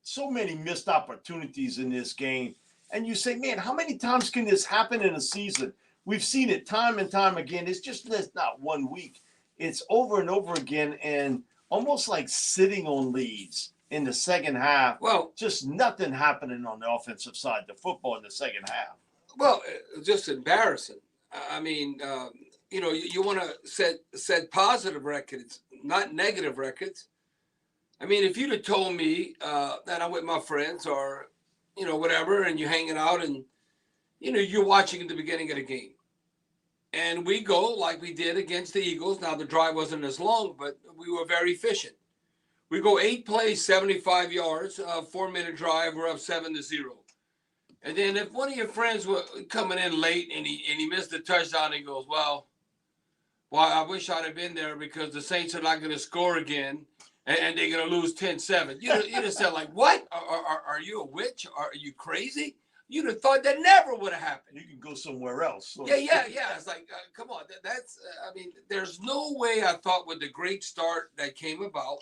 so many missed opportunities in this game. And you say, man, how many times can this happen in a season? We've seen it time and time again. It's just not 1 week. It's over and over again, and almost like sitting on leads in the second half. Well, just nothing happening on the offensive side of the football in the second half. Well, just embarrassing. I mean, you want to set positive records, not negative records. I mean, if you'd have told me that I'm with my friends or, whatever, and you're hanging out and, you're watching at the beginning of the game. And we go like we did against the Eagles. Now, the drive wasn't as long, but we were very efficient. We go 8 plays, 75 yards, 4-minute drive. We're up 7-0. And then if one of your friends were coming in late and he missed the touchdown, he goes, well, I wish I'd have been there because the Saints are not going to score again and they're going to lose 10-7. You just said, like, what? Are you a witch? Are you crazy? You'd have thought that never would have happened. You can go somewhere else. So. Yeah. It's like, come on. There's no way I thought with the great start that came about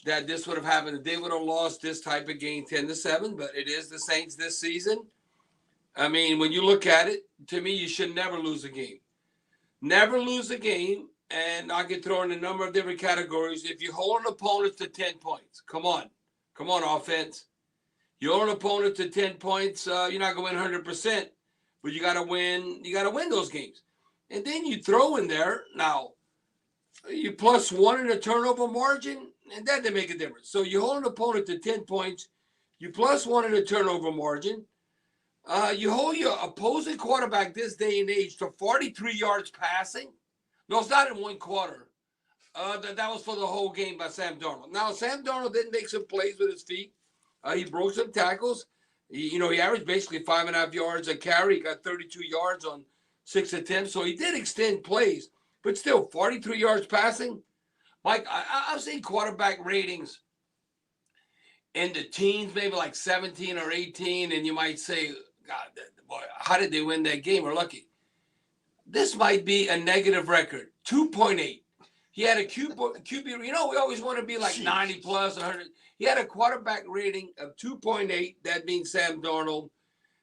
that this would have happened. They would have lost this type of game 10-7, but it is the Saints this season. I mean, when you look at it, to me, you should never lose a game. Never lose a game, and I can throw in a number of different categories. If you hold an opponent to 10 points, come on, offense. You hold an opponent to 10 points, you're not going to win 100%, but you got to win. You got to win those games. And then you throw in there, now, you +1 in a turnover margin, and that didn't make a difference. So you hold an opponent to 10 points, you +1 in a turnover margin. You hold your opposing quarterback this day and age to 43 yards passing. No, it's not in one quarter. That was for the whole game by Sam Darnold. Now, Sam Darnold did make some plays with his feet. He broke some tackles. He averaged basically 5.5 yards a carry. He got 32 yards on 6 attempts. So he did extend plays. But still, 43 yards passing. Mike, I've seen quarterback ratings in the teens, maybe like 17 or 18, and you might say, God, boy, how did they win that game? We're lucky. This might be a negative record, 2.8. He had a QB, we always want to be like 90 plus, 100. He had a quarterback rating of 2.8. That means Sam Darnold.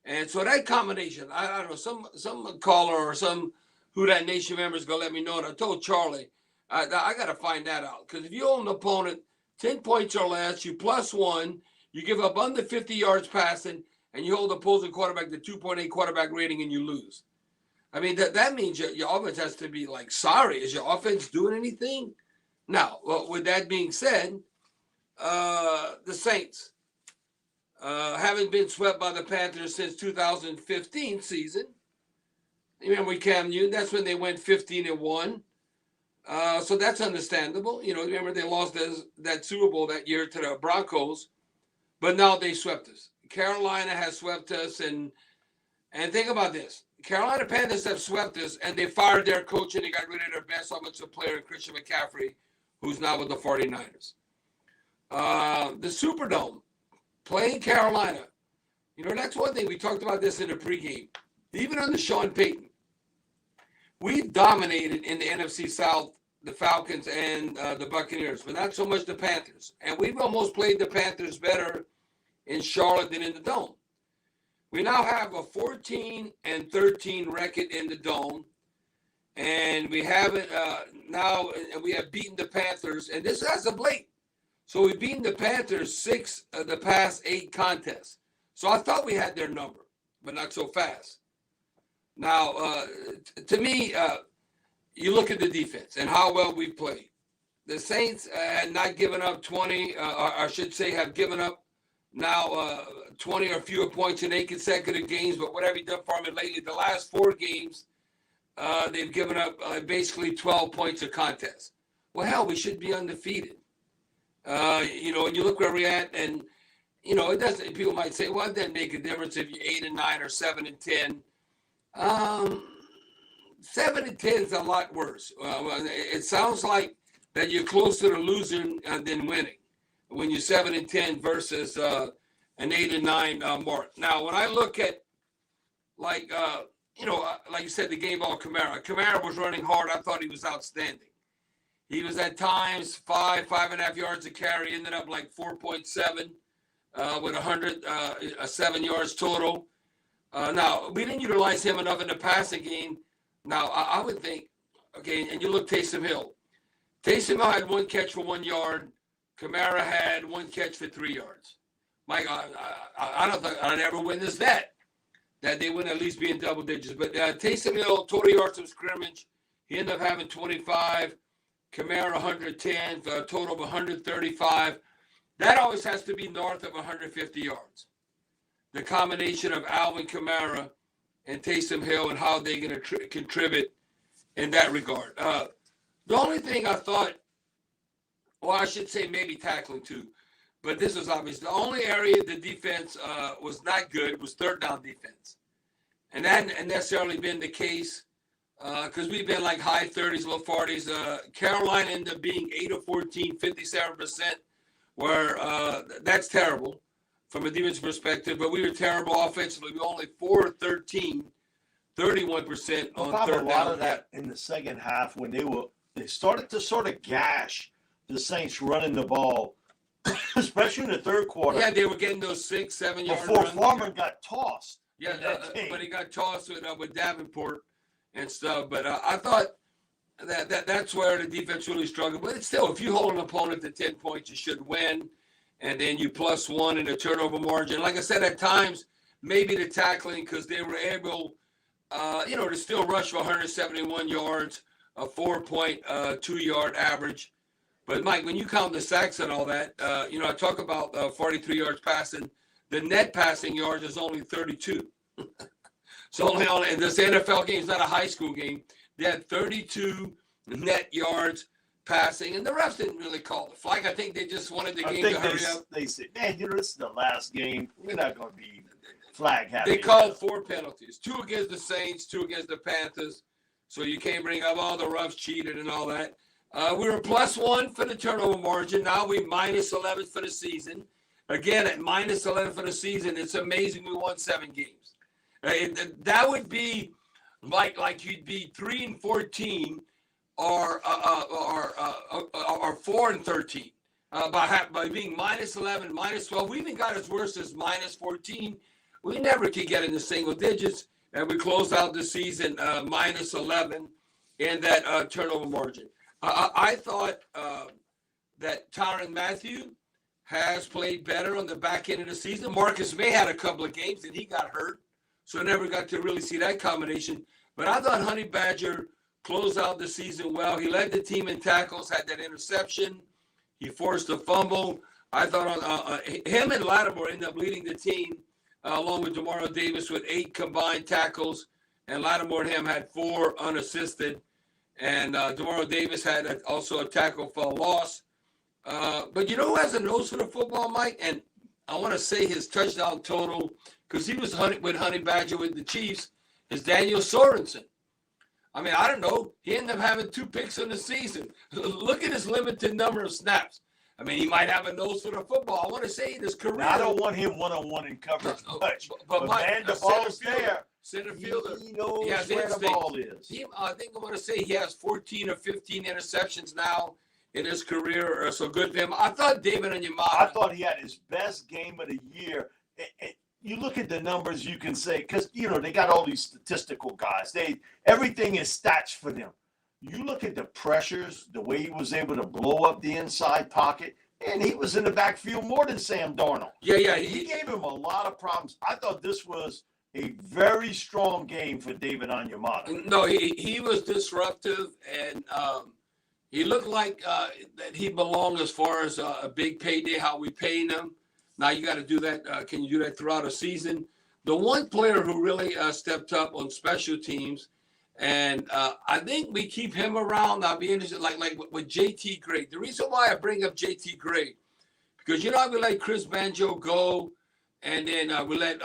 And so that combination, I don't know, some caller or some Who That Nation member is going to let me know. And I told Charlie, I got to find that out. Because if you hold an opponent 10 points or less, you +1, you give up under 50 yards passing, and you hold the opposing quarterback to 2.8 quarterback rating, and you lose. I mean, that means your offense has to be like, sorry, is your offense doing anything? Now, with that being said, the Saints haven't been swept by the Panthers since 2015 season. You remember Cam Newton? That's when they went 15-1. So that's understandable. Remember they lost that Super Bowl that year to the Broncos, but now they swept us. Carolina has swept us, and think about this. Carolina Panthers have swept us, and they fired their coach, and they got rid of their best offensive player, Christian McCaffrey, who's now with the 49ers. The Superdome, playing Carolina. That's one thing. We talked about this in the pregame. Even under Sean Payton, we've dominated in the NFC South, the Falcons and the Buccaneers, but not so much the Panthers. And we've almost played the Panthers better in Charlotte than in the Dome. We now have a 14-13 record in the Dome, and we haven't now. And we have beaten the Panthers, and this as of late. So we've beaten the Panthers 6 of the past 8 contests. So I thought we had their number, but not so fast. Now, to me, you look at the defense and how well we played. The Saints had not given up 20, or I should say have given up now 20 or fewer points in 8 consecutive games, but what have you done for them lately? The last 4 games, they've given up basically 12 points a contest. Well, hell, we should be undefeated. And you look where we're at, and, it doesn't, people might say, well, it doesn't make a difference if you're 8-9 or 7-10. 7-10 is a lot worse. It sounds like that you're closer to losing than winning when you're 7-10 versus an 8-9 mark. Now, when I look at like you said, the game ball Kamara was running hard. I thought he was outstanding. He was at times 5.5 yards a carry, ended up like 4.7. with 107 yards total. Now, we didn't utilize him enough in the passing game. Now, I would think, okay, and you look Taysom Hill. Taysom Hill had 1 catch for 1 yard. Kamara had 1 catch for 3 yards. Mike, I don't think I'd ever witness that they wouldn't at least be in double digits. But Taysom Hill, total yards of scrimmage, he ended up having 25. Kamara 110 for a total of 135. That always has to be north of 150 yards. The combination of Alvin Kamara and Taysom Hill and how they're going to contribute in that regard. The only thing I thought, well, I should say maybe tackling too, but this was obvious. The only area the defense was not good was third down defense. And that hadn't necessarily been the case because we've been like high 30s, low 40s. Carolina ended up being 8 of 14, 57%, where that's terrible from a defense perspective. But we were terrible offensively. We were only 4 of 13, 31% on third down. A lot of that in the second half when they started to sort of gash the Saints running the ball, especially in the third quarter. Yeah, they were getting those 6, 7 yard before runs. Foreman got tossed. Yeah, but he got tossed with Davenport and stuff. But I thought that's where the defense really struggled. But it's still, if you hold an opponent to 10 points, you should win. And then you +1 in the turnover margin. Like I said, at times, maybe the tackling because they were able, to still rush for 171 yards, a 4.2 yard average. But, Mike, when you count the sacks and all that, I talk about 43 yards passing. The net passing yards is only 32. So only in this NFL game, it's not a high school game. They had 32 net yards passing, and the refs didn't really call the flag. I think they just wanted the game to hurry up. They said, man, this is the last game. We're not going to be flag happy. They called 4 penalties, 2 against the Saints, 2 against the Panthers. So you can't bring up all the refs cheated and all that. We were +1 for the turnover margin. Now we -11 for the season. Again, at -11 for the season, it's amazing we won 7 games. That would be like you'd be 3 and 14 or 4 and 13 by being -11, -12. We even got as worse as -14. We never could get into single digits, and we closed out the season -11 in that turnover margin. I thought that Tyrann Mathieu has played better on the back end of the season. Marcus May had a couple of games and he got hurt, so never got to really see that combination. But I thought Honey Badger closed out the season well. He led the team in tackles, had that interception. He forced a fumble. I thought him and Lattimore ended up leading the team along with Demario Davis with 8 combined tackles, and Lattimore and him had 4 unassisted. And Demario Davis had also a tackle for a loss. But you know who has a nose for the football, Mike? And I want to say his touchdown total, because he was with Honey Badger with the Chiefs, is Daniel Sorensen. I mean, I don't know. He ended up having 2 picks in the season. Look at his limited number of snaps. I mean, he might have a nose for the football. I want to say in his career. Now, I don't want him one-on-one in coverage much. But man, the ball's there. Center fielder. He knows where the ball is. I think I want to say he has 14 or 15 interceptions now in his career. So good for him. I thought David Onyemata. I thought he had his best game of the year. You look at the numbers, you can say, because, they got all these statistical guys. Everything is stats for them. You look at the pressures, the way he was able to blow up the inside pocket, and he was in the backfield more than Sam Darnold. Yeah. He gave him a lot of problems. I thought this was a very strong game for David Onyemata. No, he was disruptive, and he looked like that he belonged as far as a big payday, how we paying him. Now you got to do that. Can you do that throughout a season? The one player who really stepped up on special teams, and I think we keep him around. I'll be interested, like with J.T. Gray. The reason why I bring up J.T. Gray, because we let Chris Banjo go, and then we let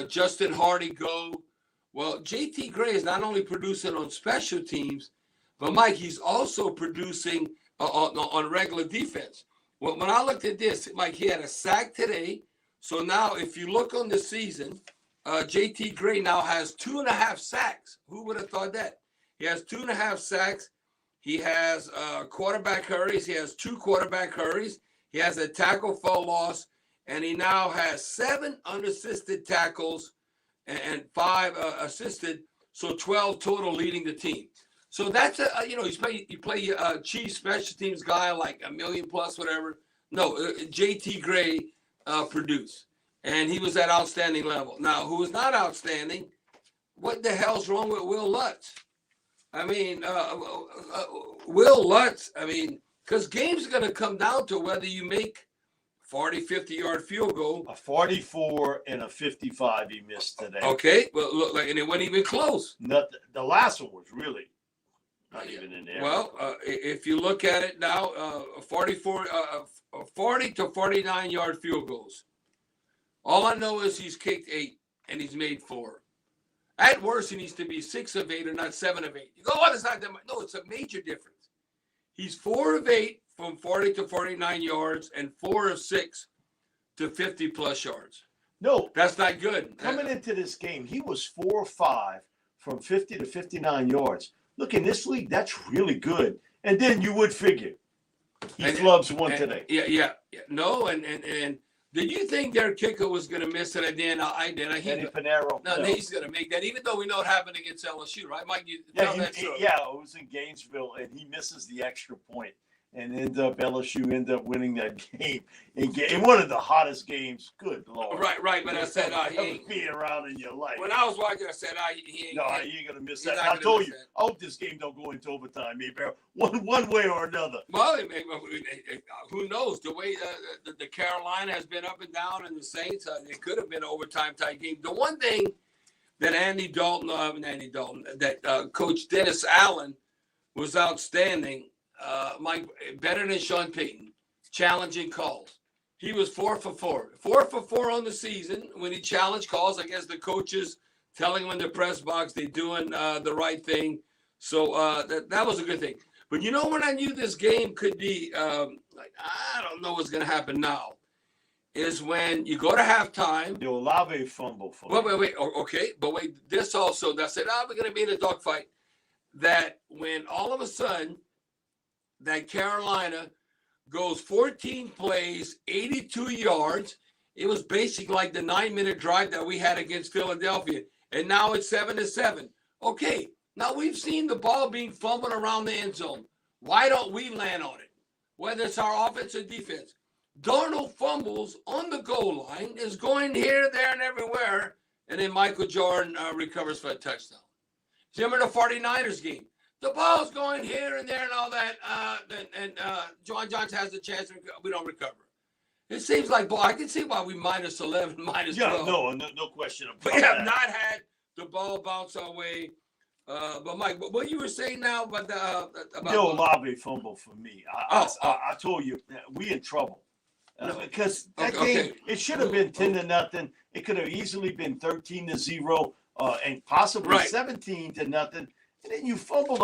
Justin Hardy go. Well, J.T. Gray is not only producing on special teams, but Mike, he's also producing on regular defense. Well, when I looked at this, Mike, he had a sack today. So now if you look on the season, J.T. Gray now has 2.5 sacks. Who would have thought that? He has 2.5 sacks. He has quarterback hurries. He has 2 quarterback hurries. He has a tackle for loss. and he now has 7 unassisted tackles and 5 assisted, so 12 total leading the team. So that's you play a chief special teams guy like $1 million plus whatever. No, JT Gray produced, and he was at outstanding level. Now, who is not outstanding? What the hell's wrong with Will Lutz? I mean, Will Lutz. I mean, because games are going to come down to whether you make 40, 50-yard field goal. A 44 and a 55 he missed today. Okay, well, look, and it wasn't even close. The last one was really not even in there. Well, if you look at it now, 40 to 49-yard field goals. All I know is he's kicked 8 and he's made 4. At worst, he needs to be 6 of 8 or not 7 of 8. You go, what is that? No, it's a major difference. He's 4 of 8 from 40 to 49 yards and 4 of 6 to 50-plus yards. No. That's not good. Coming into this game, he was 4 of 5 from 50 to 59 yards. Look, in this league, that's really good. And then you would figure he flubs one today. Yeah. No, and did you think their kicker was going to miss it? I did. Eddie Pinero. No, he's going to make that, even though we know it happened against LSU, right, Mike? It was in Gainesville, and he misses the extra point. And LSU end up winning that game in one of the hottest games. Good Lord. Right. But I said, he ain't being around in your life. When I was watching, I said, he ain't. No, he ain't gonna miss that. I told you. I hope this game don't go into overtime, Hebert. One way or another. Well, who knows? The way the Carolina has been up and down, and the Saints, it could have been an overtime type game. The one thing that that Coach Dennis Allen was outstanding. Mike, better than Sean Payton, challenging calls. He was 4 for 4. 4 for 4 on the season when he challenged calls. I guess the coaches telling him in the press box they're doing the right thing. So that was a good thing. But you know when I knew this game could be, I don't know what's going to happen now, is when you go to halftime. The Olave fumble. Wait. Okay. But wait, this also, that said, we're going to be in a dogfight. That when all of a sudden, that Carolina goes 14 plays, 82 yards. It was basically like the 9-minute drive that we had against Philadelphia. And now it's 7-7. Okay, now we've seen the ball being fumbled around the end zone. Why don't we land on it? Whether it's our offense or defense. Darnold fumbles on the goal line, is going here, there, and everywhere. And then Michael Jordan recovers for a touchdown. Remember the 49ers game? The ball's going here and there and all that, and John Johnson has the chance. We don't recover. It seems like, I can see why we minus 11, minus 12. Yeah, no question about that. We have not had the ball bounce our way. But Mike, what you were saying now about the Olave fumble for me. I told you we in trouble because that game it should have been 10-0. It could have easily been 13-0, and possibly 17-0. And then you fumbled